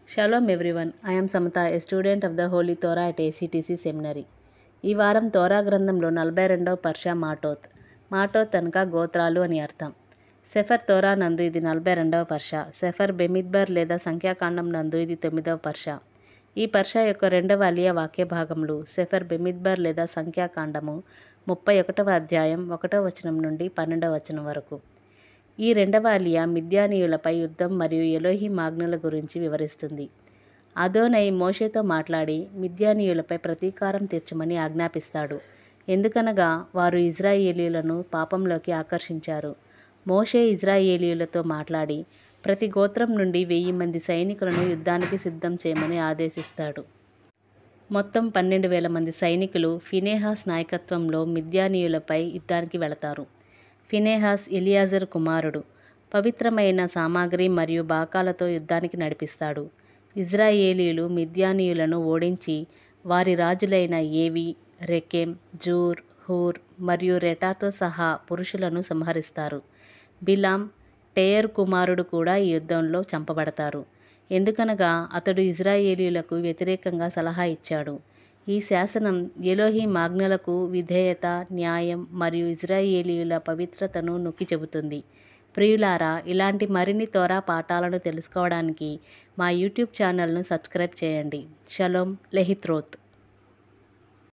Shalom everyone. I am Samata, a student of the Holy Torah at ACTC Seminary. ఈ వారం తోరా గ్రంథంలో 42వ పర్షా మాటోత్ అనగా గోత్రాలు అని అర్థం. సెఫర్ తోరా నందు ఇది 42వ పర్షా. సెఫర్ బెమిద్బర్ లేదా సంఖ్యాకాండం నందు ఇది 9వ పర్షా. ఈ పర్షా యొక్క రెండవ అలియా వాక్య భాగములు సెఫర్ బెమిద్బర్ లేదా సంఖ్యాకాండము 31వ అధ్యాయం 1వ వచనం నుండి 12వ వచనం వరకు. ఈ రెండవ అలియా మిద్యానీయులపై యుద్ధం మరియు ఎలోహిం ఆజ్ఞల గురించి వివరిస్తుంది. అదోనై మోషేతో మాట్లాడి మిద్యానీయులపై ప్రతీకారం తీర్చమని ఆజ్ఞాపిస్తాడు. ఎందుకనగా వారు ఇజ్రాయేలీయులను పాపంలోకి ఆకర్షించారు. మోషే ఇజ్రాయేలీయులతో మాట్లాడి ప్రతి గోత్రం నుండి 1000 మంది సైనికులను యుద్ధానికి సిద్ధం చేయమని ఆదేశిస్తాడు. మొత్తం 12,000 మంది సైనికులు ఫినెహాస్ నాయకత్వంలో మిద్యానీయులపై యుద్ధానికి వెళతారు. ఫినెహాస్ ఎలియాజర్ కుమారుడు. పవిత్రమైన సామాగ్రి మరియు బాకాలతో యుద్ధానికి నడిపిస్తాడు. ఇజ్రాయేలీయులు మిద్యానీయులను ఓడించి వారి రాజులైన ఏవి, రెకెం, జూర్, హూర్ మరియు రెటాతో సహా పురుషులను సంహరిస్తారు. బిలాం, టేయర్ కుమారుడు కూడా ఈ యుద్ధంలో చంపబడతారు. ఎందుకనగా అతడు ఇజ్రాయేలీయులకు వ్యతిరేకంగా సలహా ఇచ్చాడు. ఈ శాసనం ఎలోహిం ఆజ్ఞలకు విధేయత, న్యాయం మరియు ఇజ్రాయేలీయుల పవిత్రతను నొక్కి చెబుతుంది. ప్రియులారా, ఇలాంటి మరిన్ని తోరా పాఠాలను తెలుసుకోవడానికి మా యూట్యూబ్ ఛానల్ను సబ్స్క్రైబ్ చేయండి. షలోమ్ లెహిత్రోత్.